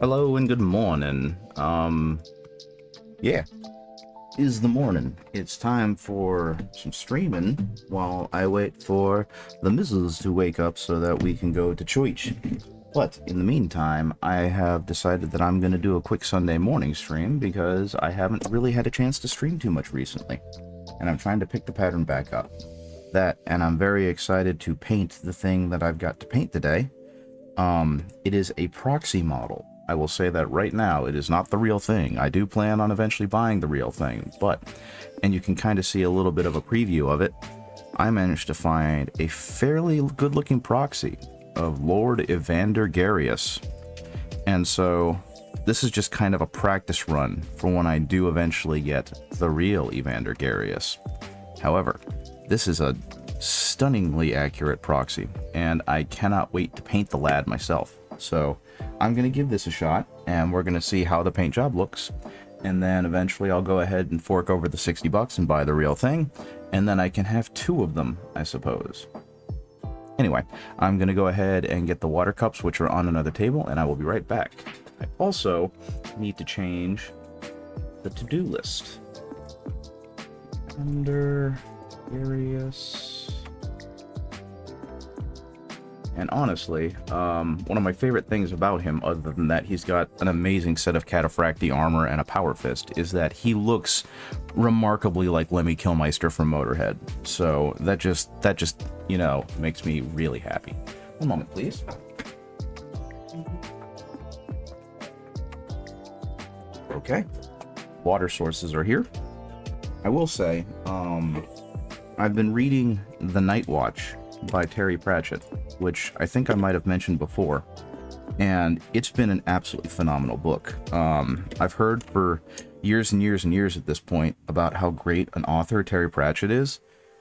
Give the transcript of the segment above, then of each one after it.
Hello and good morning. Yeah, is the morning. It's time for some streaming while I wait for the missus to wake up so that we can go to church. But in the meantime, I have decided that I'm going to do a quick Sunday morning stream because I haven't really had a chance to stream too much recently. And I'm trying to pick the pattern back up. And I'm very excited to paint the thing that I've got to paint today. It is a proxy model. I will say that right now, it is not the real thing. I do plan on eventually buying the real thing, and you can kind of see a little bit of a preview of it. I managed to find a fairly good-looking proxy of Lord Evander Garius. And so, this is just kind of a practice run for when I do eventually get the real Evander Garius. However, this is a stunningly accurate proxy, and I cannot wait to paint the lad myself. So I'm going to give this a shot, and we're going to see how the paint job looks, and then eventually I'll go ahead and fork over the $60 and buy the real thing, and then I can have two of them, I suppose. Anyway, I'm going to go ahead and get the water cups, which are on another table, and I will be right back. I also need to change the to-do list. Under Garius. And honestly, one of my favorite things about him, other than that he's got an amazing set of cataphracti armor and a power fist, is that he looks remarkably like Lemmy Kilmister from Motorhead. So that just you know, makes me really happy. One moment, please. Okay, water sources are here. I will say, I've been reading The Night Watch by Terry Pratchett, which I think I might have mentioned before, and it's been an absolutely phenomenal book. I've heard for years and years and years at this point about how great an author Terry Pratchett is,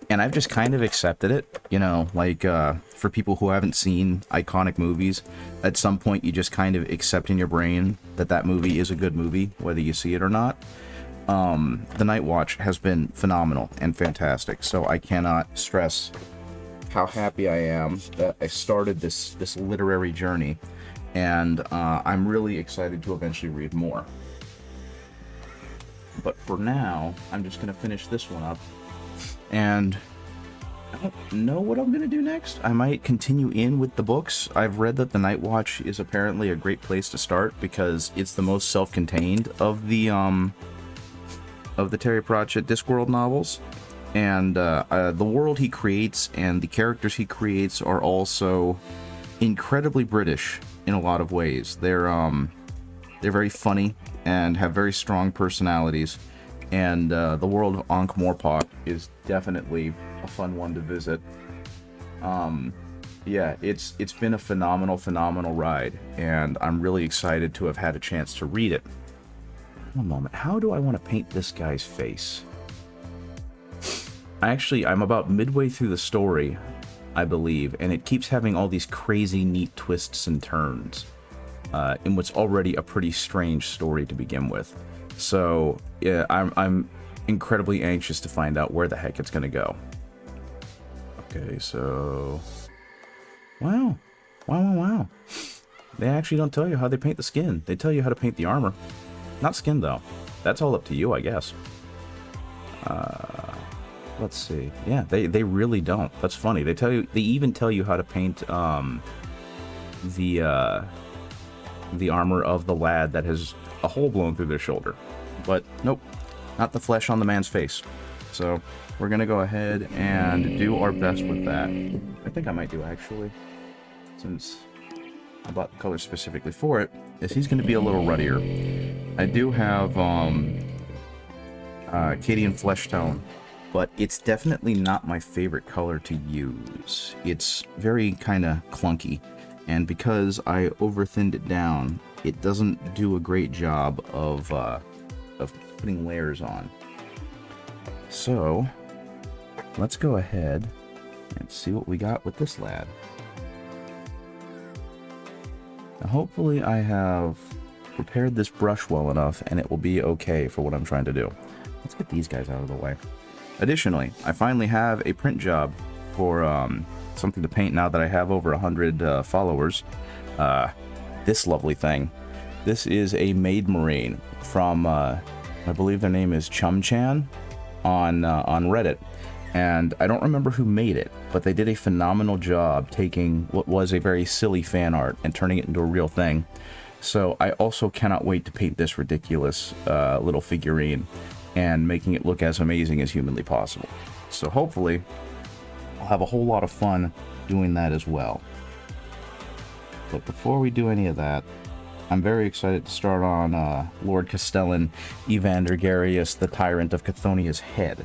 and I've just kind of accepted it, you know, like, for people who haven't seen iconic movies, at some point you just kind of accept in your brain that that movie is a good movie, whether you see it or not. The Night Watch has been phenomenal and fantastic, so I cannot stress how happy I am that I started this literary journey, and I'm really excited to eventually read more. But for now, I'm just going to finish this one up, and I don't know what I'm going to do next. I might continue in with the books. I've read that The Night Watch is apparently a great place to start because it's the most self-contained of the Terry Pratchett Discworld novels. And the world he creates and the characters he creates are also incredibly British in a lot of ways. They're very funny and have very strong personalities. And the world of Ankh-Morpork is definitely a fun one to visit. Yeah, it's been a phenomenal ride, and I'm really excited to have had a chance to read it. One moment, how do I want to paint this guy's face? I'm about midway through the story, I believe, and it keeps having all these crazy, neat twists and turns in what's already a pretty strange story to begin with. So, yeah, I'm incredibly anxious to find out where the heck it's going to go. Okay, so... Wow. They actually don't tell you how they paint the skin. They tell you how to paint the armor. Not skin, though. That's all up to you, I guess. Let's see. Yeah, they really don't. That's funny. They even tell you how to paint the armor of the lad that has a hole blown through their shoulder. But nope, not the flesh on the man's face. So we're gonna go ahead and do our best with that. I think I might do, actually, since I bought the color specifically for it, is he's gonna be a little ruddier. I do have Cadian flesh tone, but it's definitely not my favorite color to use. It's very kind of clunky, and because I over-thinned it down, it doesn't do a great job of putting layers on. So, let's go ahead and see what we got with this lad. Now, hopefully I have prepared this brush well enough, and it will be okay for what I'm trying to do. Let's get these guys out of the way. Additionally, I finally have a print job for something to paint now that I have over 100 followers. This lovely thing. This is a Maid Marine from, I believe their name is Chum-chan on Reddit. And I don't remember who made it, but they did a phenomenal job taking what was a very silly fan art and turning it into a real thing. So I also cannot wait to paint this ridiculous little figurine and making it look as amazing as humanly possible. So hopefully I'll have a whole lot of fun doing that as well. But before we do any of that, I'm very excited to start on Lord Castellan Evander Garius, the Tyrant of Chthonia's head,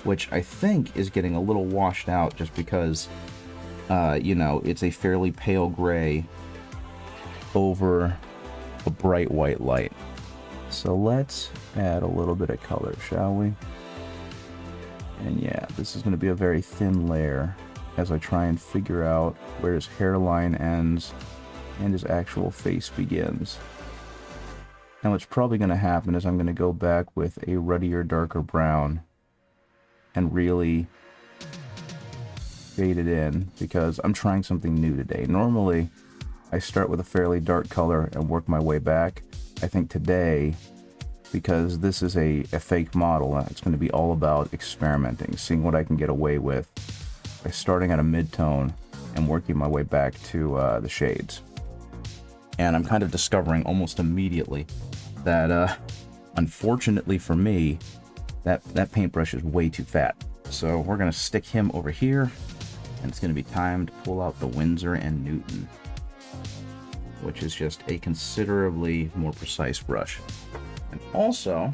which I think is getting a little washed out just because, you know, it's a fairly pale gray over a bright white light. So let's add a little bit of color, shall we? And yeah, this is going to be a very thin layer as I try and figure out where his hairline ends and his actual face begins. Now what's probably going to happen is I'm going to go back with a ruddier, darker brown and really fade it in because I'm trying something new today. Normally, I start with a fairly dark color and work my way back. I think today, because this is a fake model, it's going to be all about experimenting, seeing what I can get away with by starting at a mid-tone and working my way back to the shades. And I'm kind of discovering almost immediately that, unfortunately for me, that paintbrush is way too fat. So we're going to stick him over here, and it's going to be time to pull out the Winsor and Newton, which is just a considerably more precise brush. And also,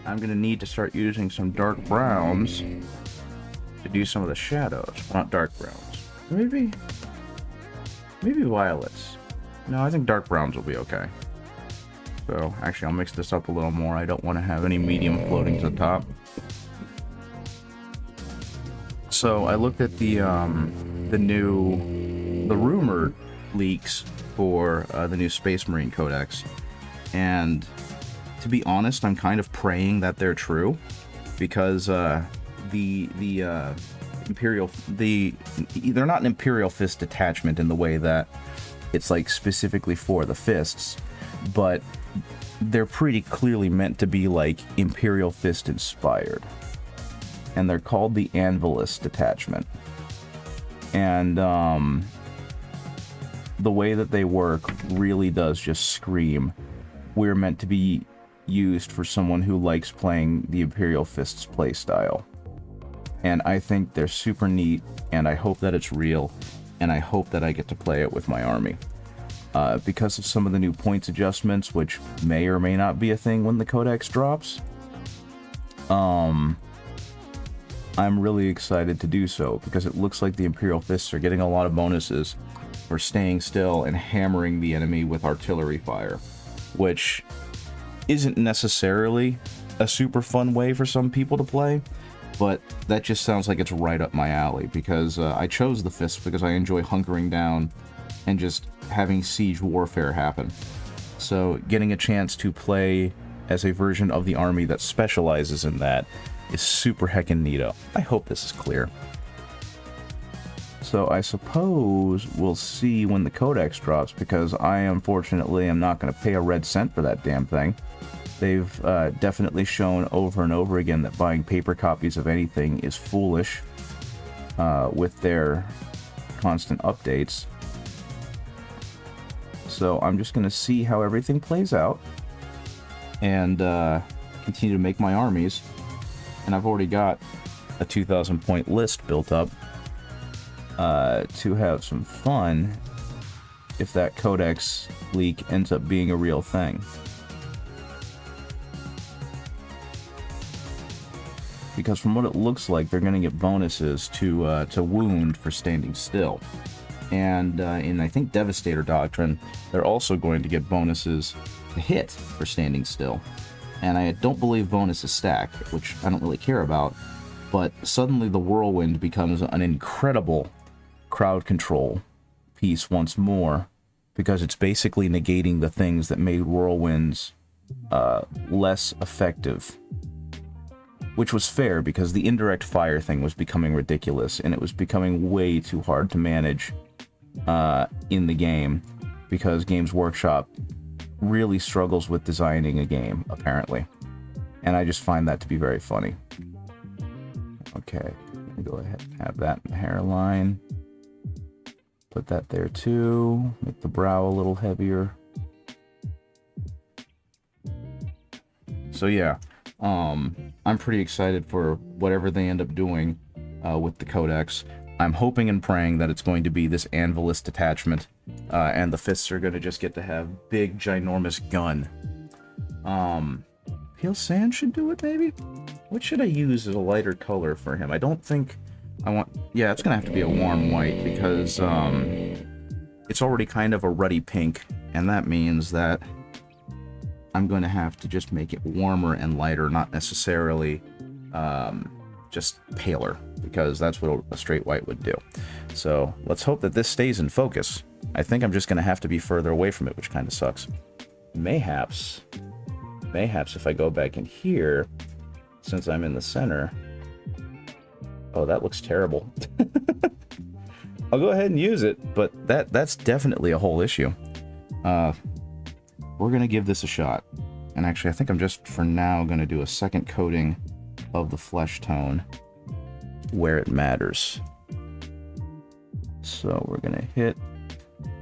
I'm going to need to start using some dark browns to do some of the shadows. Not dark browns. Maybe violets. No, I think dark browns will be okay. So, actually, I'll mix this up a little more. I don't want to have any medium floating to the top. So, I looked at the rumored leaks for the new Space Marine Codex, and to be honest, I'm kind of praying that they're true, because the Imperial, they're not an Imperial Fist detachment in the way that it's like specifically for the fists, but they're pretty clearly meant to be like Imperial Fist inspired, and they're called the Anvilist detachment. And the way that they work really does just scream, we're meant to be used for someone who likes playing the Imperial Fists playstyle. And I think they're super neat, and I hope that it's real, and I hope that I get to play it with my army. Because of some of the new points adjustments, which may or may not be a thing when the Codex drops, I'm really excited to do so, because it looks like the Imperial Fists are getting a lot of bonuses for staying still and hammering the enemy with artillery fire, which isn't necessarily a super fun way for some people to play, but that just sounds like it's right up my alley, because I chose the Fists because I enjoy hunkering down and just having siege warfare happen. So getting a chance to play as a version of the army that specializes in that is super heckin' neato. I hope this is clear. So I suppose we'll see when the Codex drops, because I unfortunately am not going to pay a red cent for that damn thing. They've definitely shown over and over again that buying paper copies of anything is foolish with their constant updates. So I'm just going to see how everything plays out and continue to make my armies. And I've already got a 2,000 point list built up to have some fun if that Codex leak ends up being a real thing. Because from what it looks like, they're going to get bonuses to wound for standing still. And in, I think, Devastator Doctrine, they're also going to get bonuses to hit for standing still. And I don't believe bonuses stack, which I don't really care about, but suddenly the Whirlwind becomes an incredible crowd control piece once more, because it's basically negating the things that made Whirlwinds less effective. Which was fair, because the indirect fire thing was becoming ridiculous, and it was becoming way too hard to manage in the game, because Games Workshop really struggles with designing a game, apparently. And I just find that to be very funny. Okay, go ahead and have that in the hairline. Put that there too. Make the brow a little heavier. So yeah, I'm pretty excited for whatever they end up doing with the codex. I'm hoping and praying that it's going to be this anvilist attachment, and the fists are going to just get to have big, ginormous gun. Pale sand should do it, maybe? What should I use as a lighter color for him? I don't think I want... Yeah, it's going to have to be a warm white, because it's already kind of a ruddy pink, and that means that I'm going to have to just make it warmer and lighter, not necessarily just paler, because that's what a straight white would do. So let's hope that this stays in focus. I think I'm just going to have to be further away from it, which kind of sucks. Mayhaps if I go back in here, since I'm in the center... Oh, that looks terrible. I'll go ahead and use it, but that's definitely a whole issue. We're going to give this a shot. And actually, I think I'm just, for now, going to do a second coating of the flesh tone where it matters. So we're going to hit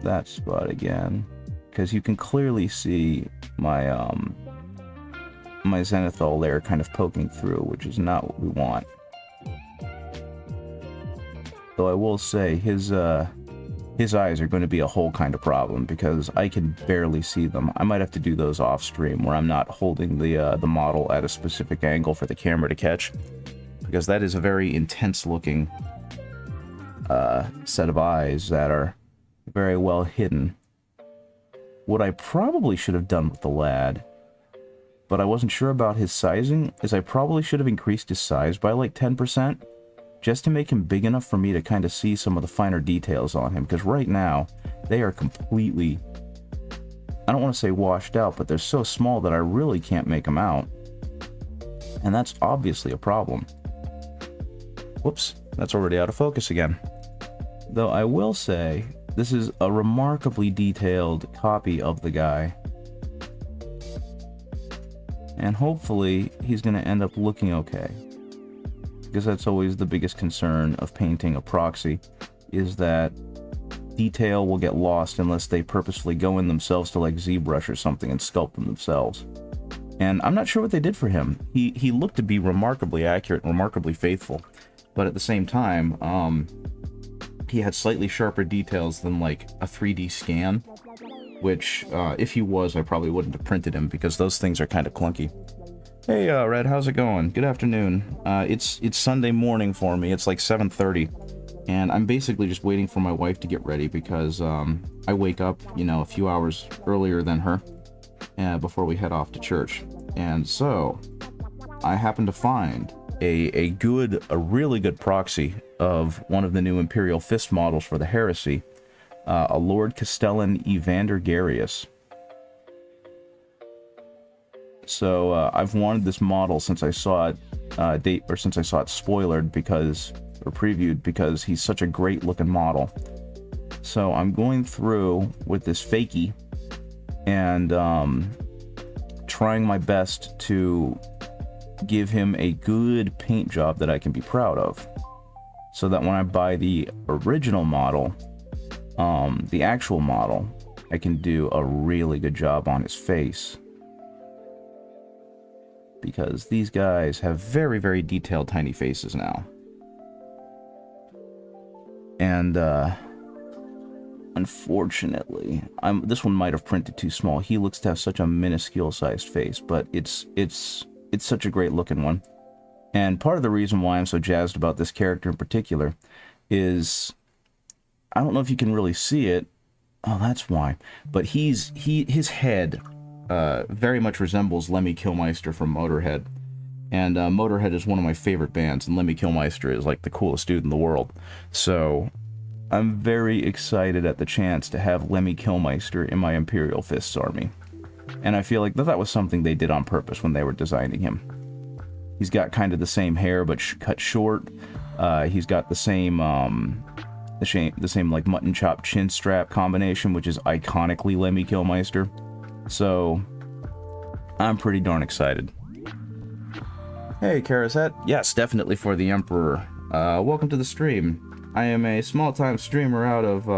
that spot again, because you can clearly see my my zenithal layer kind of poking through, which is not what we want. Though I will say his eyes are going to be a whole kind of problem, because I can barely see them. I might have to do those off stream where I'm not holding the model at a specific angle for the camera to catch, because that is a very intense looking set of eyes that are very well hidden. What I probably should have done with the lad, but I wasn't sure about his sizing, is I probably should have increased his size by like 10%. Just to make him big enough for me to kind of see some of the finer details on him, because right now, they are completely, I don't want to say washed out, but they're so small that I really can't make them out. And that's obviously a problem. Whoops, that's already out of focus again. Though I will say, this is a remarkably detailed copy of the guy. And hopefully, he's going to end up looking okay. Because that's always the biggest concern of painting a proxy, is that detail will get lost unless they purposefully go in themselves to like ZBrush or something and sculpt them themselves. And I'm not sure what they did for him. He looked to be remarkably accurate, remarkably faithful, but at the same time, he had slightly sharper details than like a 3D scan, which if he was, I probably wouldn't have printed him, because those things are kind of clunky. Hey, Red, how's it going? Good afternoon. It's Sunday morning for me. It's like 7:30, and I'm basically just waiting for my wife to get ready, because I wake up, you know, a few hours earlier than her before we head off to church. And so I happen to find a really good proxy of one of the new Imperial fist models for the Heresy, a Lord Castellan Evander Garius. So I've wanted this model since I saw it since I saw it spoilered, or previewed, because he's such a great looking model. So I'm going through with this fakie and trying my best to give him a good paint job that I can be proud of, so that when I buy the original model, the actual model, I can do a really good job on his face. Because these guys have very, very detailed tiny faces now. And, unfortunately, this one might have printed too small. He looks to have such a minuscule sized face, but it's such a great looking one. And part of the reason why I'm so jazzed about this character in particular is, I don't know if you can really see it. Oh, that's why. But his head very much resembles Lemmy Kilmister from Motorhead. And Motorhead is one of my favorite bands, and Lemmy Kilmister is like the coolest dude in the world. So I'm very excited at the chance to have Lemmy Kilmister in my Imperial Fists army. And I feel like that was something they did on purpose when they were designing him. He's got kind of the same hair, but cut short. He's got the same like mutton chop chin strap combination, which is iconically Lemmy Kilmister. So I'm pretty darn excited. Hey, Karaset. Yes, definitely for the Emperor. Welcome to the stream. I am a small-time streamer out of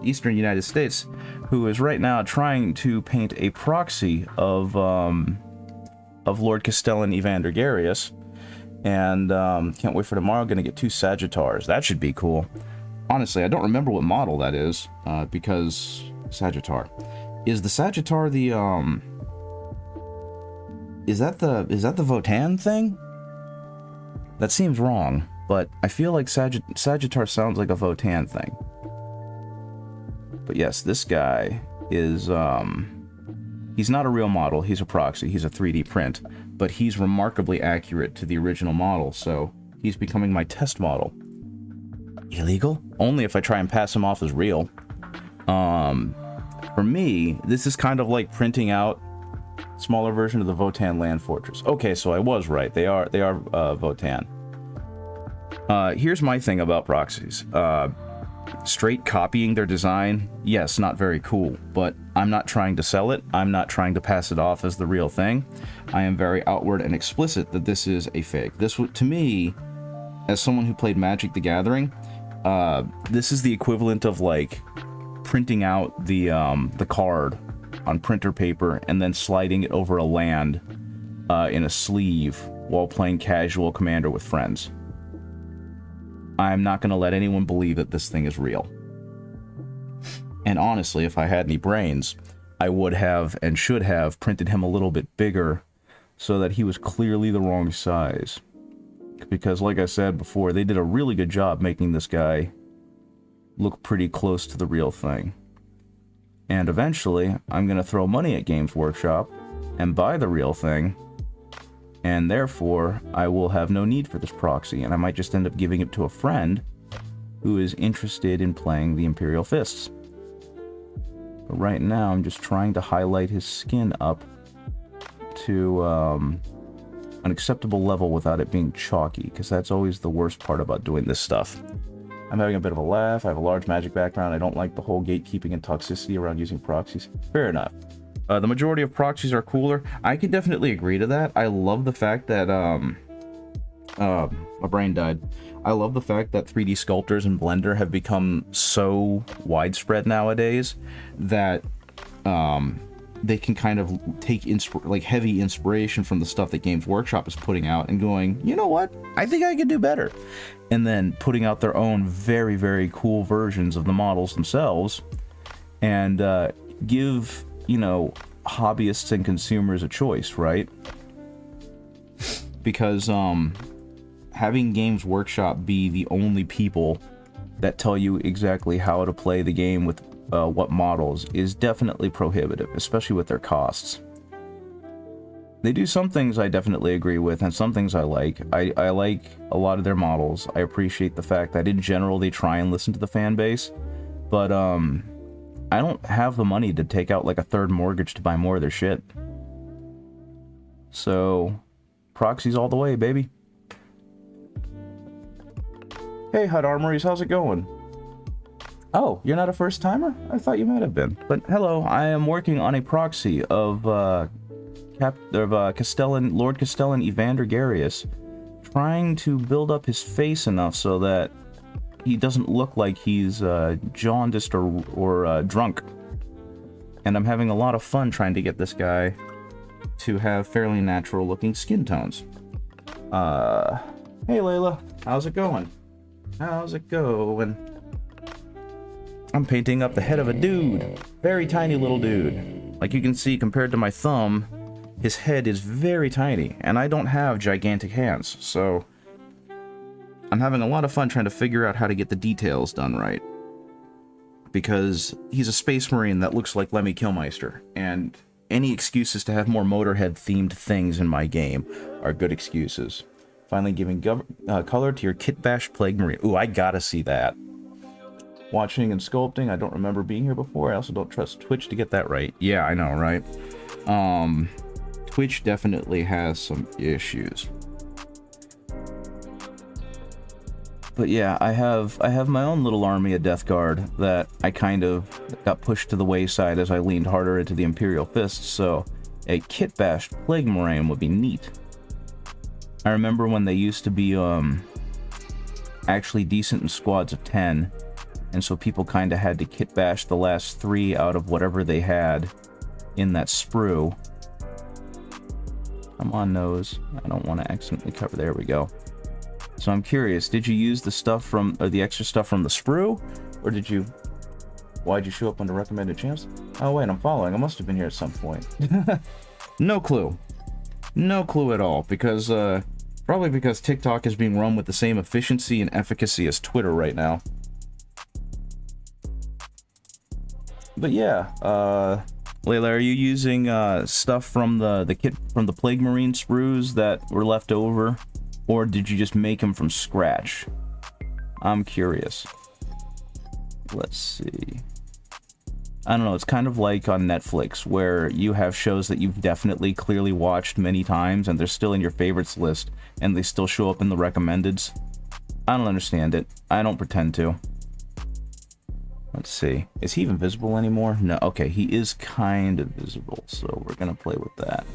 eastern United States who is right now trying to paint a proxy of Lord Castellan Evander Garius. And can't wait for tomorrow. Gonna get 2 Sagittars. That should be cool. Honestly, I don't remember what model that is, because Sagittar. Is the Sagittar the Is that the Votan thing? That seems wrong, but I feel like Sagittar sounds like a Votan thing. But yes, this guy is he's not a real model, he's a proxy, he's a 3D print, but he's remarkably accurate to the original model, so he's becoming my test model. Illegal? Only if I try and pass him off as real. For me, this is kind of like printing out smaller version of the Votan Land Fortress. Okay, so I was right. They are Votan. Here's my thing about proxies. Straight copying their design, yes, not very cool, but I'm not trying to sell it. I'm not trying to pass it off as the real thing. I am very outward and explicit that this is a fake. This, to me, as someone who played Magic the Gathering, this is the equivalent of like printing out the card on printer paper and then sliding it over a land in a sleeve while playing casual Commander with friends. I'm not going to let anyone believe that this thing is real. And honestly, if I had any brains, I would have and should have printed him a little bit bigger so that he was clearly the wrong size. Because like I said before, they did a really good job making this guy look pretty close to the real thing. And eventually, I'm going to throw money at Games Workshop and buy the real thing, and therefore, I will have no need for this proxy, and I might just end up giving it to a friend who is interested in playing the Imperial Fists. But right now, I'm just trying to highlight his skin up to an acceptable level without it being chalky, because that's always the worst part about doing this stuff. I'm having a bit of a laugh. I have a large Magic background. I don't like the whole gatekeeping and toxicity around using proxies. Fair enough. The majority of proxies are cooler. I can definitely agree to that. I love the fact that, my brain died. I love the fact that 3D sculptors in Blender have become so widespread nowadays that, they can kind of take heavy inspiration from the stuff that Games Workshop is putting out and going, you know what? I think I could do better. And then putting out their own very, very cool versions of the models themselves and give, you know, hobbyists and consumers a choice, right? Because having Games Workshop be the only people that tell you exactly how to play the game with what models is definitely prohibitive, especially with their costs. They do some things I definitely agree with, and some things I like. I like a lot of their models. I appreciate the fact that in general they try and listen to the fan base, but I don't have the money to take out like a third mortgage to buy more of their shit. So, proxies all the way, baby. Hey, Hut Armories, how's it going? Oh, you're not a first timer? I thought you might have been. But hello, I am working on a proxy of Lord Castellan Evander Garius, trying to build up his face enough so that he doesn't look like he's jaundiced or drunk. And I'm having a lot of fun trying to get this guy to have fairly natural looking skin tones. Hey Layla, how's it going? How's it going? I'm painting up the head of a dude. Very tiny little dude. Like you can see, compared to my thumb, his head is very tiny, and I don't have gigantic hands, so I'm having a lot of fun trying to figure out how to get the details done right. Because he's a space marine that looks like Lemmy Kilmister, and any excuses to have more Motorhead-themed things in my game are good excuses. Finally giving color to your Kit Bash Plague Marine. Ooh, I gotta see that. Watching and sculpting, I don't remember being here before. I also don't trust Twitch to get that right. Yeah, I know, right? Twitch definitely has some issues. But yeah, I have my own little army of Death Guard that I kind of got pushed to the wayside as I leaned harder into the Imperial fists, so a kit-bashed Plague Moraine would be neat. I remember when they used to be actually decent in squads of 10, and so people kind of had to kit-bash the last 3 out of whatever they had in that sprue. Come on, nose. I don't want to accidentally cover. There we go. So I'm curious, did you use the stuff from, or the extra stuff from the sprue? Or did you... Why'd you show up under recommended champs? Oh wait, I'm following. I must have been here at some point. No clue. No clue at all, because, probably because TikTok is being run with the same efficiency and efficacy as Twitter right now. But yeah, Layla, are you using stuff from the kit from the Plague Marine sprues that were left over, or did you just make them from scratch? I'm curious. Let's see. I don't know, it's kind of like on Netflix, where you have shows that you've definitely clearly watched many times, and they're still in your favorites list, and they still show up in the recommendeds. I don't understand it. I don't pretend to. Let's see. Is he even visible anymore? No. Okay, he is kind of visible, so we're gonna play with that.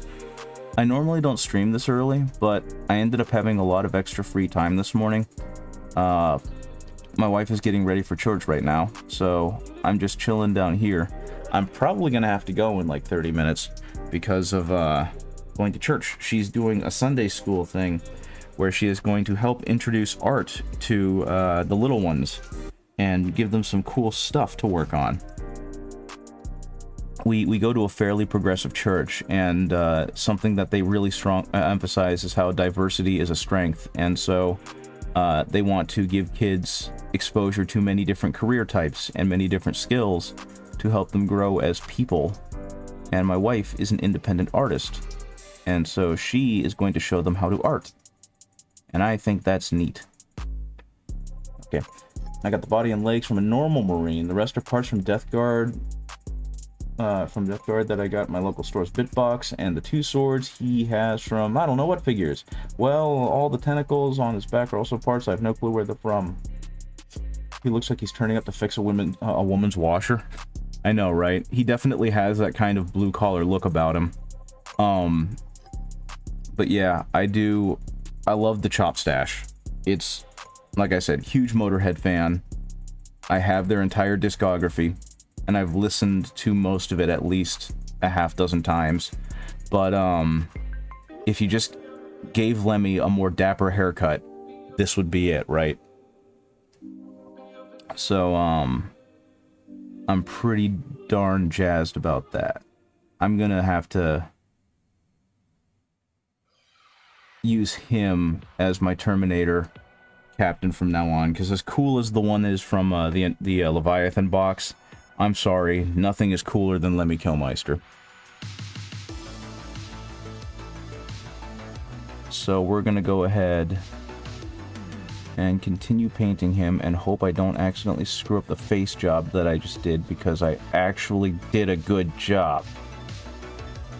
I normally don't stream this early, but I ended up having a lot of extra free time this morning. My wife is getting ready for church right now, so I'm just chilling down here. I'm probably gonna have to go in like 30 minutes because of going to church. She's doing a Sunday school thing where she is going to help introduce art to the little ones and give them some cool stuff to work on. We go to a fairly progressive church, and something that they really strong emphasize is how diversity is a strength, and so they want to give kids exposure to many different career types and many different skills to help them grow as people. And my wife is an independent artist, and so she is going to show them how to art, and I think that's neat. Okay, I got the body and legs from a normal Marine. The rest are parts from Death Guard. That I got at my local store's Bitbox, and the 2 swords he has from, I don't know what figures. Well, all the tentacles on his back are also parts. I have no clue where they're from. He looks like he's turning up to fix a woman's washer. I know, right? He definitely has that kind of blue-collar look about him. But yeah, I love the Chop Stash. It's, like I said, huge Motorhead fan. I have their entire discography, and I've listened to most of it at least a half-dozen times. But if you just gave Lemmy a more dapper haircut, this would be it, right? So I'm pretty darn jazzed about that. I'm gonna have to use him as my Terminator captain from now on, because as cool as the one is from the Leviathan box, I'm sorry, nothing is cooler than Lemmy Kilmister. So we're gonna go ahead and continue painting him and hope I don't accidentally screw up the face job that I just did, because I actually did a good job.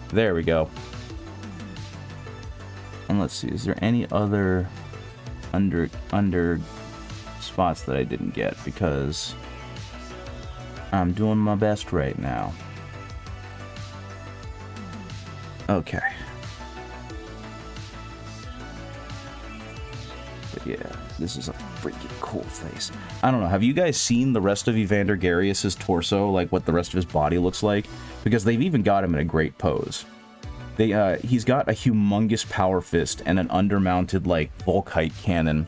There we go. And let's see, is there any other under spots that I didn't get, because I'm doing my best right now. Okay. But yeah, this is a freaking cool face. I don't know, have you guys seen the rest of Evander Garius's torso, like what the rest of his body looks like? Because they've even got him in a great pose. He's got a humongous power fist and an undermounted, like, Volkite cannon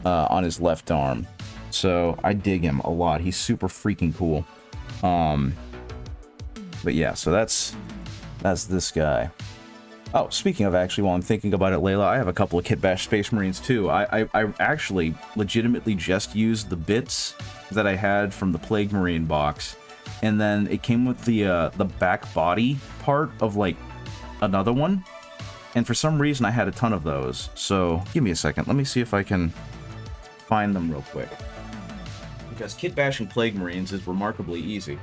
on his left arm. So I dig him a lot. He's super freaking cool. But yeah, so that's this guy. Oh, speaking of, actually, while I'm thinking about it, Layla, I have a couple of Kit Bash Space Marines too. I actually legitimately just used the bits that I had from the Plague Marine box, and then it came with the back body part of, like, another one, and for some reason I had a ton of those. So give me a second, let me see if I can find them real quick, because kit bashing Plague Marines is remarkably easy.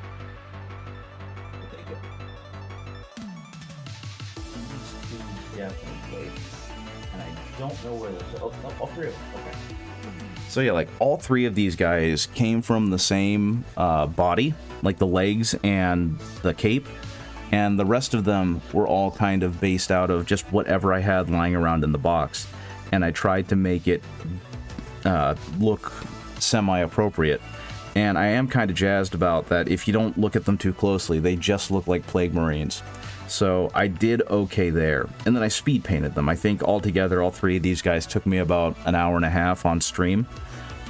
Yeah, and I don't know where those are. Oh, all 3 of them. Okay. So yeah, like all three of these guys came from the same body, like the legs and the cape, and the rest of them were all kind of based out of just whatever I had lying around in the box, and I tried to make it look semi-appropriate. And I am kind of jazzed about that. If you don't look at them too closely, they just look like Plague Marines. So I did okay there. And then I speed painted them. I think altogether, all three of these guys took me about an hour and a half on stream.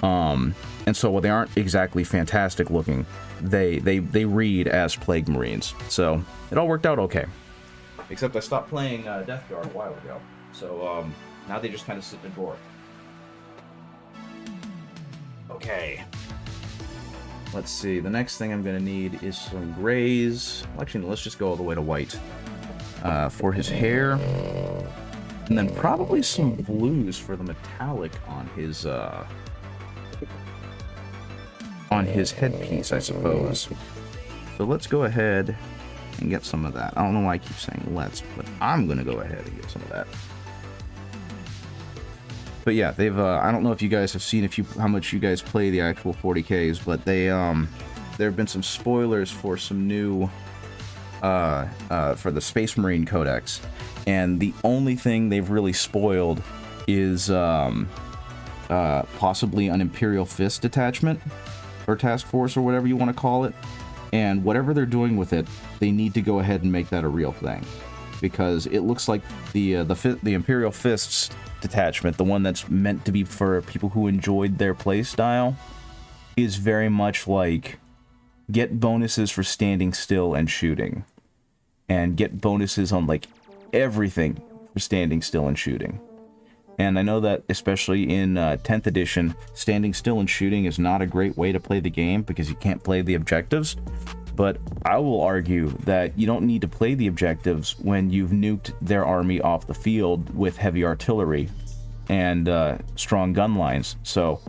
And so while they aren't exactly fantastic looking, they read as Plague Marines. So it all worked out okay. Except I stopped playing Death Guard a while ago. So now they just kind of sit in the drawer. Okay. Let's see, the next thing I'm going to need is some grays. Well, actually, let's just go all the way to white. For his hair. And then probably some blues for the metallic on his headpiece, I suppose. So let's go ahead and get some of that. I don't know why I keep saying let's, but I'm going to go ahead and get some of that. But yeah, they've, I don't know if you guys have seen how much you guys play the actual 40Ks, but they, there have been some spoilers for some new, for the Space Marine Codex. And the only thing they've really spoiled is, possibly an Imperial Fist detachment, or task force, or whatever you want to call it. And whatever they're doing with it, they need to go ahead and make that a real thing. Because it looks like the Imperial Fists detachment, the one that's meant to be for people who enjoyed their playstyle, is very much like get bonuses for standing still and shooting, and get bonuses on like everything for standing still and shooting. And I know that especially in 10th edition, standing still and shooting is not a great way to play the game because you can't play the objectives. But I will argue that you don't need to play the objectives when you've nuked their army off the field with heavy artillery and strong gun lines. So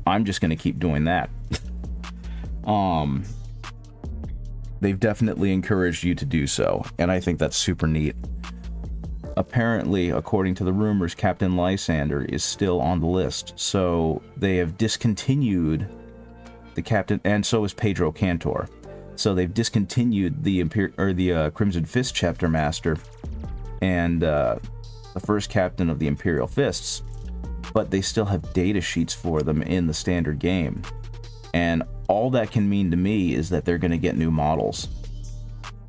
I'm just going to keep doing that. They've definitely encouraged you to do so, and I think that's super neat. Apparently, according to the rumors, Captain Lysander is still on the list, so they have discontinued the captain, and so is Pedro Cantor. So they've discontinued the Crimson Fist chapter master and the first captain of the Imperial Fists, but they still have data sheets for them in the standard game. And all that can mean to me is that they're going to get new models.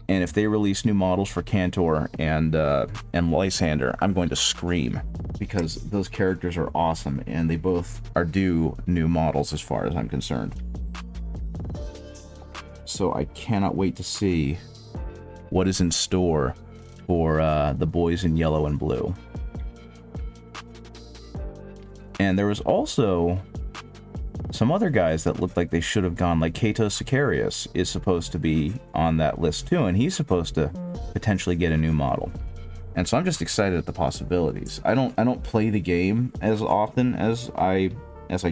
And if they release new models for Cantor and Lysander, I'm going to scream, because those characters are awesome and they both are due new models as far as I'm concerned. So I cannot wait to see what is in store for the boys in yellow and blue. And there was also some other guys that looked like they should have gone, like Kato Sicarius is supposed to be on that list too, and he's supposed to potentially get a new model. And so I'm just excited at the possibilities. I don't play the game as often as I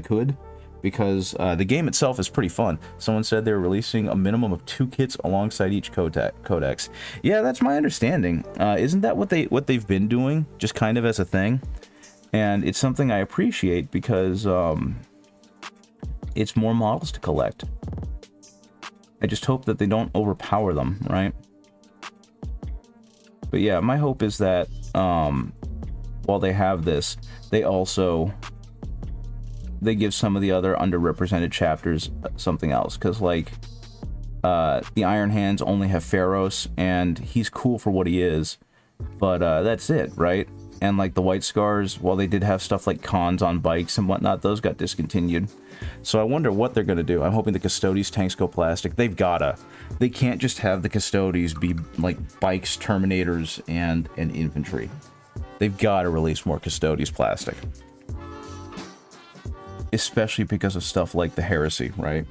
could, because the game itself is pretty fun. Someone said they're releasing a minimum of 2 kits alongside each codex. Yeah, that's my understanding. Isn't that what they've been doing, just kind of as a thing? And it's something I appreciate because it's more models to collect. I just hope that they don't overpower them, right? But yeah, my hope is that while they have this, they give some of the other underrepresented chapters something else. Because, like, the Iron Hands only have Pharaohs, and he's cool for what he is, but that's it, right? And, like, the White Scars, while they did have stuff like cons on bikes and whatnot, those got discontinued. So I wonder what they're going to do. I'm hoping the Custodes tanks go plastic. They can't just have the Custodes be, like, bikes, Terminators, and infantry. They've got to release more Custodes plastic. Especially because of stuff like the Heresy, right?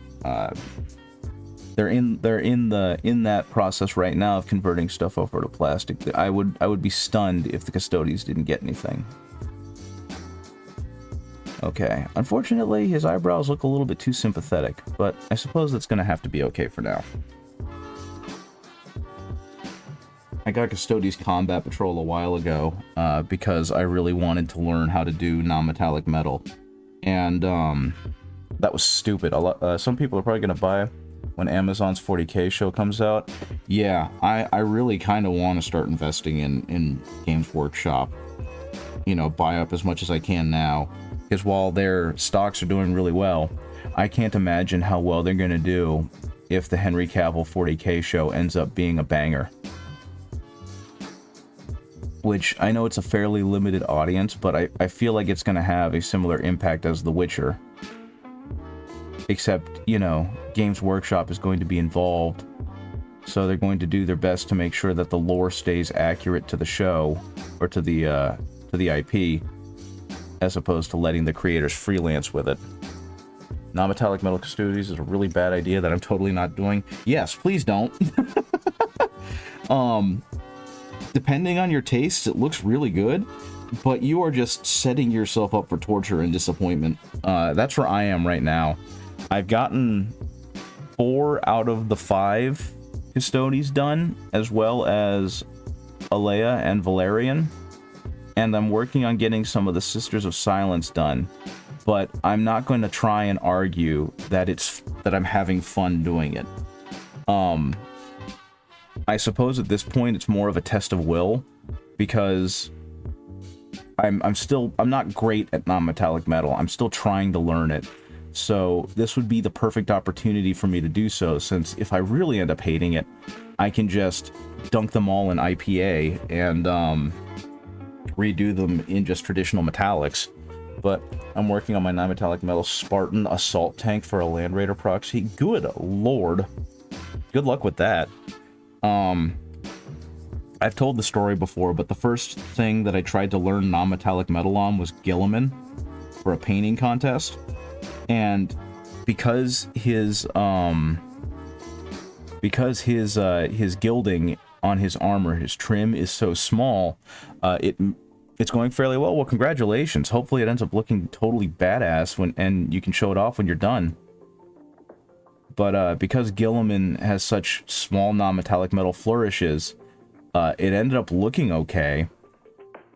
They're in that process right now of converting stuff over to plastic. I would be stunned if the Custodes didn't get anything. Okay, unfortunately his eyebrows look a little bit too sympathetic, but I suppose that's gonna have to be okay for now. I got Custodes Combat Patrol a while ago because I really wanted to learn how to do non-metallic metal. And that was stupid. Some people are probably gonna buy when Amazon's 40K show comes out. Yeah, I really kind of want to start investing in Games Workshop. You know, buy up as much as I can now, because while their stocks are doing really well, I can't imagine how well they're gonna do if the Henry Cavill 40K show ends up being a banger. Which, I know it's a fairly limited audience, but I feel like it's gonna have a similar impact as The Witcher. Except, you know, Games Workshop is going to be involved, so they're going to do their best to make sure that the lore stays accurate to the show, or to the IP, as opposed to letting the creators freelance with it. Non-metallic metal custodies is a really bad idea that I'm totally not doing. Yes, please don't. Depending on your tastes, it looks really good, but you are just setting yourself up for torture and disappointment. That's where I am right now. I've gotten 4 out of the 5 custodies done, as well as Alea and Valerian, and I'm working on getting some of the Sisters of Silence done, but I'm not going to try and argue that I'm having fun doing it. I suppose at this point it's more of a test of will, because I'm not great at non-metallic metal. I'm still trying to learn it. So this would be the perfect opportunity for me to do so, since if I really end up hating it, I can just dunk them all in IPA and redo them in just traditional metallics. But I'm working on my non-metallic metal Spartan assault tank for a Land Raider proxy. Good lord. Good luck with that. I've told the story before, but the first thing that I tried to learn non-metallic metal on was Gilliman for a painting contest. And because his gilding on his armor, his trim is so small, it's going fairly well. Well, congratulations. Hopefully it ends up looking totally badass and you can show it off when you're done. But because Gilliman has such small non-metallic metal flourishes, it ended up looking okay.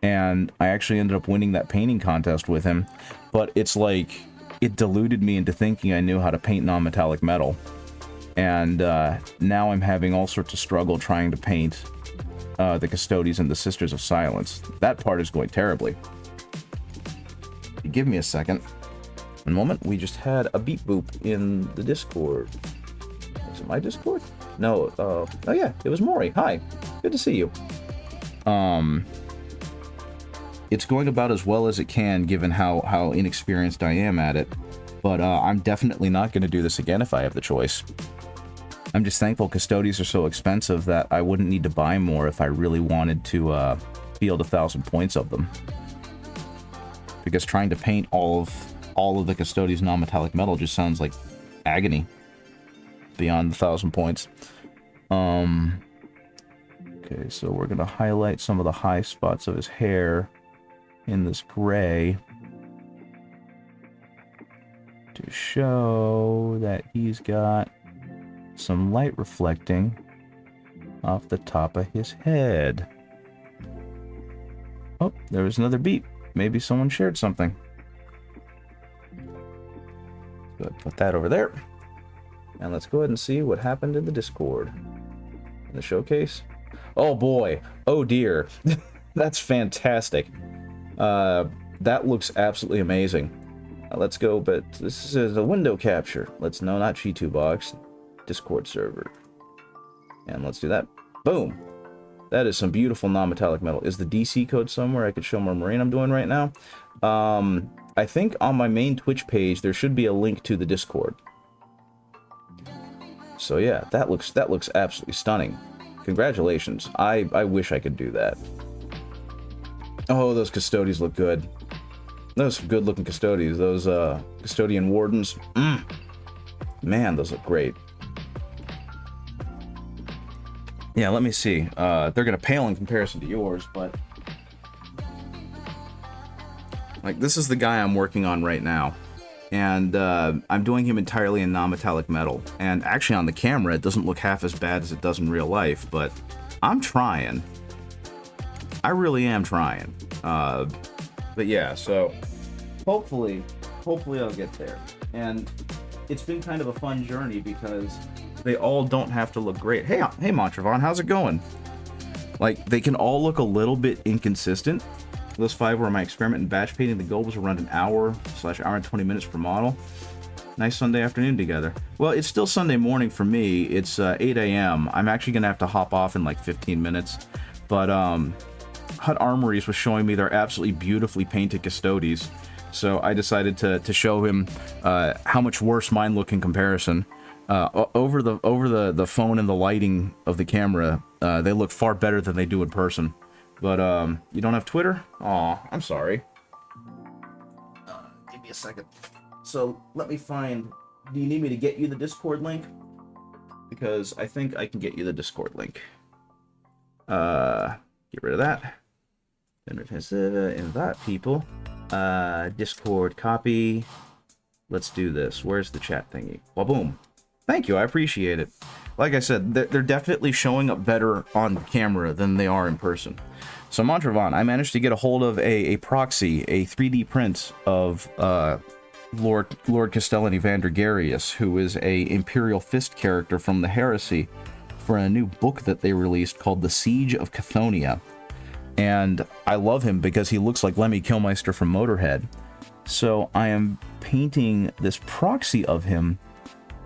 And I actually ended up winning that painting contest with him. But it's like, it deluded me into thinking I knew how to paint non-metallic metal. And now I'm having all sorts of struggle trying to paint the Custodies and the Sisters of Silence. That part is going terribly. Give me a second. One moment, we just had a beep boop in the Discord. Was it my Discord? No, oh yeah, it was Maury. Hi, good to see you. It's going about as well as it can, given how inexperienced I am at it. But I'm definitely not going to do this again if I have the choice. I'm just thankful Custodies are so expensive that I wouldn't need to buy more if I really wanted to field 1,000 points of them. Because trying to paint all of the Custodies non-metallic metal just sounds like agony beyond 1,000 points. Okay, so we're gonna highlight some of the high spots of his hair in this gray to show that he's got some light reflecting off the top of his head. Oh, there was another beep. Maybe someone shared something. Good, put that over there. And let's go ahead and see what happened in the Discord. In the showcase. Oh boy. Oh dear. That's fantastic. That looks absolutely amazing. Let's go, but this is a window capture. No, not G2 box. Discord server. And let's do that. Boom. That is some beautiful non-metallic metal. Is the DC code somewhere? I could show more Marine I'm doing right now. I think on my main Twitch page there should be a link to the Discord. So yeah, that looks absolutely stunning. Congratulations. I wish I could do that. Oh, those Custodies look good. Those are good looking Custodies. Those Custodian Wardens. Man, those look great. Yeah, let me see. They're gonna pale in comparison to yours, but like this is the guy I'm working on right now, and I'm doing him entirely in non-metallic metal. And actually, on the camera, it doesn't look half as bad as it does in real life. But I'm trying. I really am trying. But yeah, so hopefully hopefully I'll get there. And it's been kind of a fun journey because they all don't have to look great. Hey, Montravon, how's it going? Like, they can all look a little bit inconsistent. Those 5 were my experiment in batch painting. The goal was around an hour/hour and 20 minutes per model. Nice Sunday afternoon together. Well, it's still Sunday morning for me. It's 8 a.m. I'm actually going to have to hop off in like 15 minutes. But Hut Armories was showing me their absolutely beautifully painted Custodes. So I decided to show him how much worse mine look in comparison. Over the phone and the lighting of the camera, they look far better than they do in person. But you don't have Twitter? Aw, I'm sorry. Give me a second. So let me find. Do you need me to get you the Discord link? Because I think I can get you the Discord link. Get rid of that. Invite people. Discord copy. Let's do this. Where's the chat thingy? Well, boom. Thank you. I appreciate it. Like I said, they're definitely showing up better on camera than they are in person. So Montravon, I managed to get a hold of a proxy, a 3D print of Lord Castellan Evander Garius, who is a Imperial Fist character from the Heresy, for a new book that they released called The Siege of Chthonia. And I love him because he looks like Lemmy Kilmister from Motorhead. So I am painting this proxy of him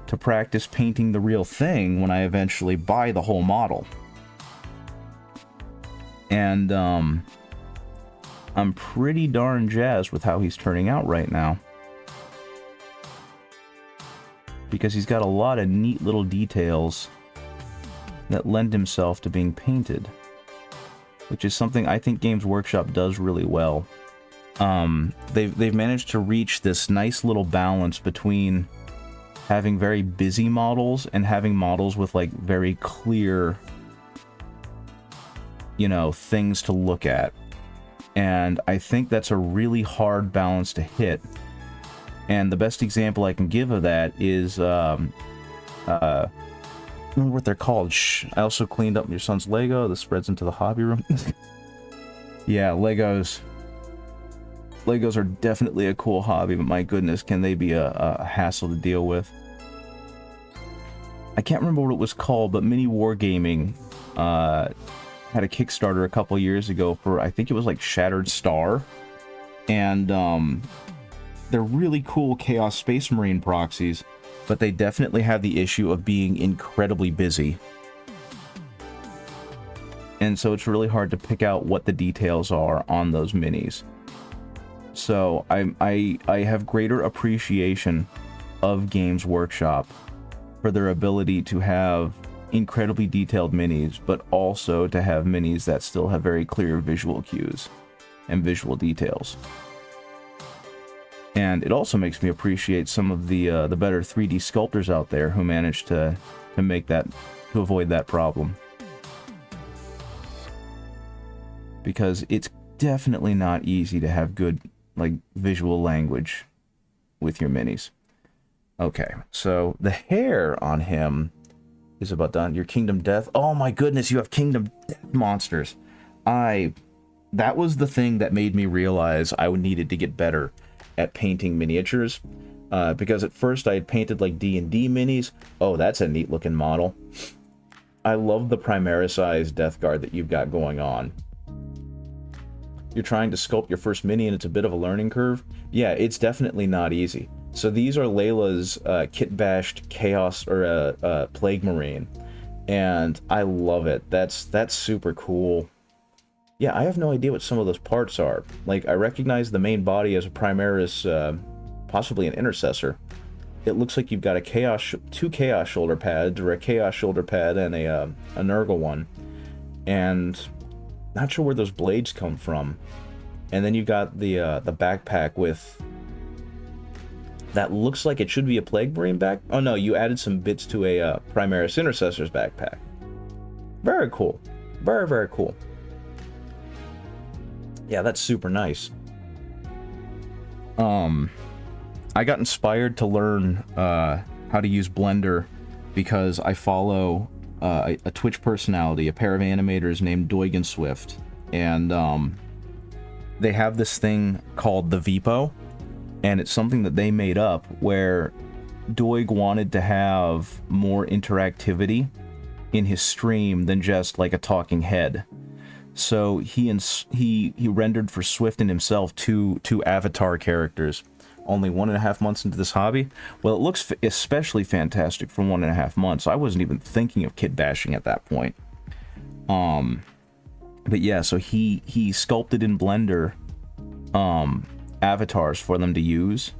to practice painting the real thing when I eventually buy the whole model. And I'm pretty darn jazzed with how he's turning out right now. Because he's got a lot of neat little details that lend himself to being painted, which is something I think Games Workshop does really well. They've managed to reach this nice little balance between having very busy models and having models with like very clear, you know, things to look at. And I think that's a really hard balance to hit. And the best example I can give of that is, I don't remember what they're called. I also cleaned up your son's Lego. This spreads into the hobby room. Yeah, Legos are definitely a cool hobby, but my goodness, can they be a hassle to deal with. I can't remember what it was called, but Mini Wargaming had a Kickstarter a couple years ago for, I think it was like Shattered Star. And they're really cool Chaos Space Marine proxies, but they definitely have the issue of being incredibly busy. And so it's really hard to pick out what the details are on those minis. So I have greater appreciation of Games Workshop for their ability to have incredibly detailed minis, but also to have minis that still have very clear visual cues and visual details. And it also makes me appreciate some of the better 3D sculptors out there who managed to make that, to avoid that problem. Because it's definitely not easy to have good, like, visual language with your minis. Okay, so the hair on him is about done. Your Kingdom Death. Oh my goodness, you have Kingdom Death monsters. That was the thing that made me realize I needed to get better at painting miniatures, because at first I had painted like D&D minis. Oh, that's a neat looking model. I love the Primaris-sized Death Guard that you've got going on. You're trying to sculpt your first mini and it's a bit of a learning curve. Yeah, it's definitely not easy. So these are Layla's kit-bashed Chaos, or Plague Marine, and I love it. That's super cool. Yeah, I have no idea what some of those parts are. Like, I recognize the main body as a Primaris, possibly an Intercessor. It looks like you've got a two Chaos shoulder pads, or a Chaos shoulder pad and a Nurgle one. And not sure where those blades come from. And then you've got the backpack with... That looks like it should be a Plague Marine back... Oh no, you added some bits to a Primaris Intercessor's backpack. Very cool. Very, very cool. Yeah, that's super nice. I got inspired to learn how to use Blender because I follow a Twitch personality, a pair of animators named Doig and Swift, and they have this thing called the Vipo, and it's something that they made up where Doig wanted to have more interactivity in his stream than just like a talking head. So he rendered for Swift and himself two avatar characters. Only 1.5 months into this hobby. Well, it looks especially fantastic for 1.5 months. I wasn't even thinking of kit bashing at that point. But yeah, so he sculpted in Blender avatars for them to use,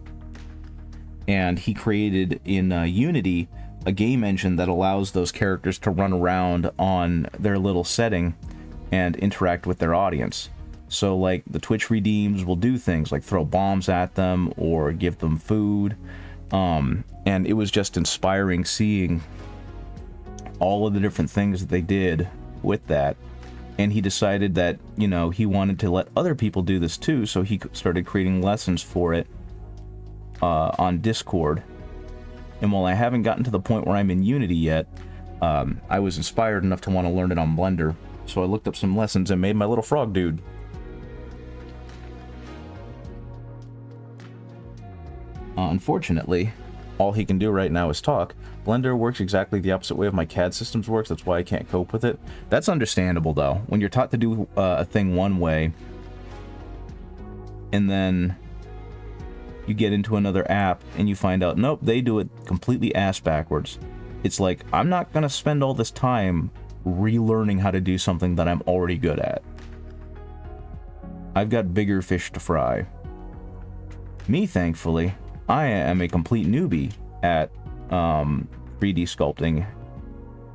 and he created in Unity a game engine that allows those characters to run around on their little setting and interact with their audience. So like the Twitch redeems will do things like throw bombs at them or give them food, and it was just inspiring seeing all of the different things that they did with that. And he decided that, you know, he wanted to let other people do this too, so he started creating lessons for it on Discord. And while I haven't gotten to the point where I'm in Unity yet, I was inspired enough to want to learn it on Blender, so I looked up some lessons and made my little frog dude. Unfortunately, all he can do right now is talk. Blender works exactly the opposite way of my CAD systems works. That's why I can't cope with it. That's understandable, though. When you're taught to do a thing one way, and then you get into another app and you find out, nope, they do it completely ass backwards. It's like, I'm not going to spend all this time relearning how to do something that I'm already good at. I've got bigger fish to fry. Me, thankfully, I am a complete newbie at 3D sculpting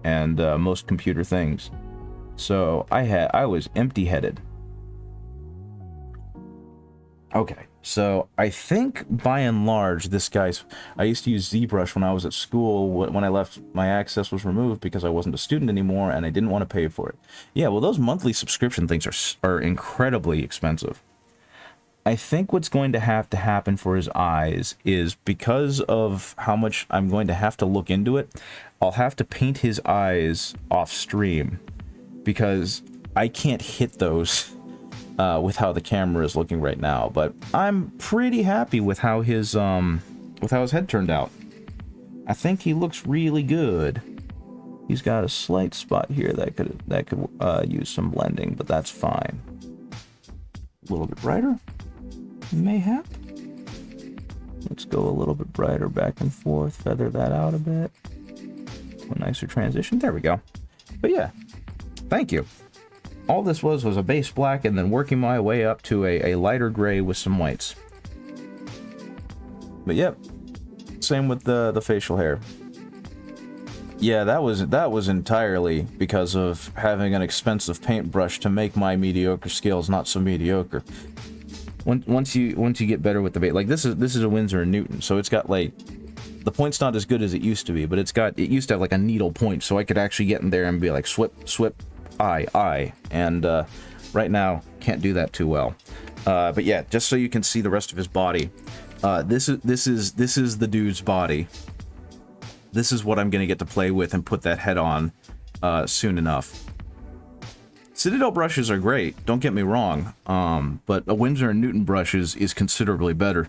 and most computer things. So I was empty-headed. Okay, so I think by and large this guy's... I used to use ZBrush when I was at school. When I left, my access was removed because I wasn't a student anymore and I didn't want to pay for it. Yeah, well, those monthly subscription things are incredibly expensive. I think what's going to have to happen for his eyes is, because of how much I'm going to have to look into it, I'll have to paint his eyes off stream, because I can't hit those with how the camera is looking right now. But I'm pretty happy with how his head turned out. I think he looks really good. He's got a slight spot here that could use some blending, but that's fine. A little bit brighter. Mayhap. Let's go a little bit brighter back and forth, feather that out a bit. A nicer transition. There we go. But yeah, thank you. All this was a base black and then working my way up to a lighter gray with some whites. But yep, same with the facial hair. Yeah, that was entirely because of having an expensive paintbrush to make my mediocre skills not so mediocre. Once you get better with the bait, like this is a Winsor & Newton, so it's got like, the point's not as good as it used to be, but it used to have like a needle point, so I could actually get in there and be like swip, eye, and right now can't do that too well. But yeah, just so you can see the rest of his body, this is the dude's body. This is what I'm gonna get to play with and put that head on soon enough. Citadel brushes are great, don't get me wrong, but a Winsor & Newton brush is considerably better.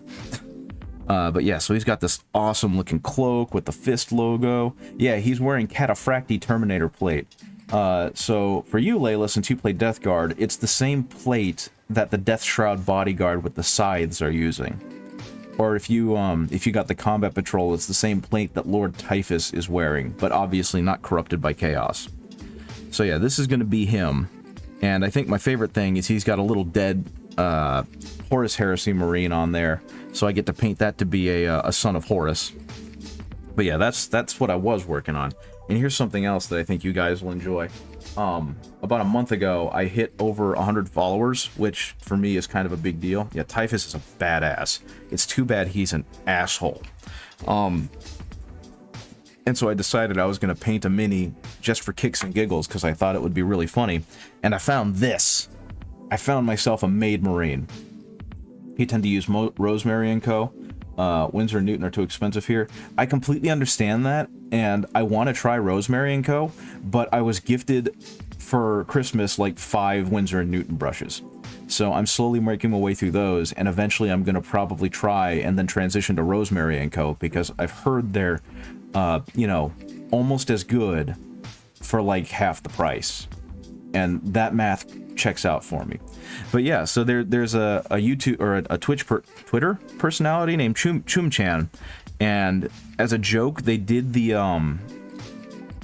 But yeah, so he's got this awesome looking cloak with the fist logo. Yeah, he's wearing Cataphracti Terminator plate. So for you, Layla, since you play Death Guard, it's the same plate that the Death Shroud bodyguard with the scythes are using. Or if you got the Combat Patrol, it's the same plate that Lord Typhus is wearing, but obviously not corrupted by chaos. So yeah, this is going to be him. And I think my favorite thing is he's got a little dead Horus Heresy Marine on there, so I get to paint that to be a son of Horus. But yeah, that's what I was working on. And here's something else that I think you guys will enjoy. About a month ago, I hit over 100 followers, which for me is kind of a big deal. Yeah, Typhus is a badass. It's too bad he's an asshole. And so I decided I was going to paint a mini just for kicks and giggles because I thought it would be really funny. And I found this. I found myself a Maid Marine. You tend to use Rosemary & Co. Winsor & Newton are too expensive here. I completely understand that, and I want to try Rosemary & Co., but I was gifted for Christmas like 5 Winsor & Newton brushes. So I'm slowly making my way through those, and eventually I'm going to probably try and then transition to Rosemary & Co. because I've heard they're, you know, almost as good for like half the price. And that math checks out for me. But yeah, so there's a YouTube or a Twitter personality named Chum-chan, and as a joke, they did the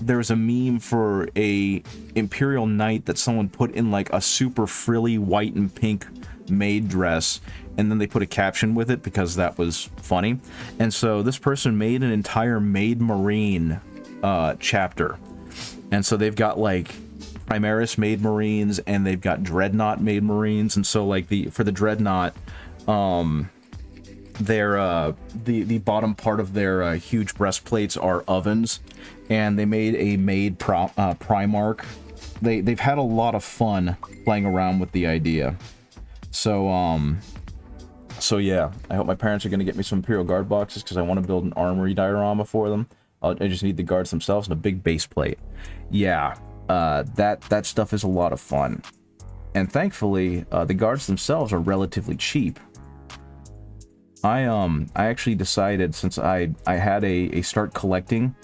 there was a meme for a Imperial Knight that someone put in like a super frilly white and pink maid dress, and then they put a caption with it because that was funny. And so this person made an entire Maid Marine chapter, and so they've got like Primaris Maid Marines, and they've got Dreadnought Maid Marines. And so like for the Dreadnought, their the bottom part of their huge breastplates are ovens, and they made a maid Primarch. They've had a lot of fun playing around with the idea. So so yeah, I hope my parents are going to get me some Imperial Guard boxes because I want to build an armory diorama for them. I just need the guards themselves and a big base plate. Yeah, that stuff is a lot of fun, and thankfully the guards themselves are relatively cheap. I actually decided, since I had a start collecting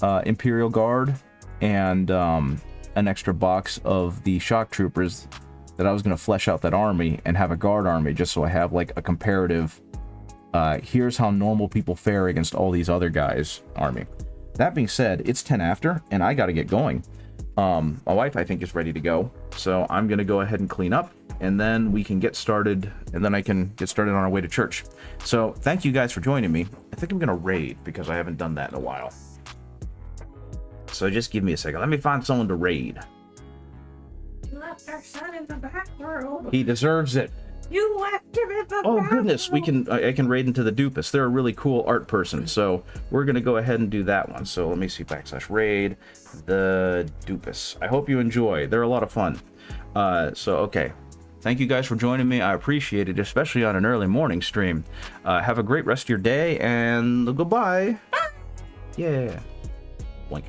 Imperial Guard and an extra box of the shock troopers, that I was going to flesh out that army and have a guard army just so I have like a comparative here's how normal people fare against all these other guys army. That being said, it's 10 after and I got to get going. My wife, I think, is ready to go, so I'm going to go ahead and clean up, and then we can get started, and then I can get started on our way to church. So thank you guys for joining me. I think I'm going to raid because I haven't done that in a while. So just give me a second. Let me find someone to raid. You left our son in the back room. He deserves it. You left him in the Oh back goodness, room. I can raid into the Dupus. They're a really cool art person, so we're gonna go ahead and do that one. So let me see, /raid the Dupus. I hope you enjoy. They're a lot of fun. So okay. Thank you guys for joining me. I appreciate it, especially on an early morning stream. Have a great rest of your day, and goodbye. Bye. Yeah. Blink.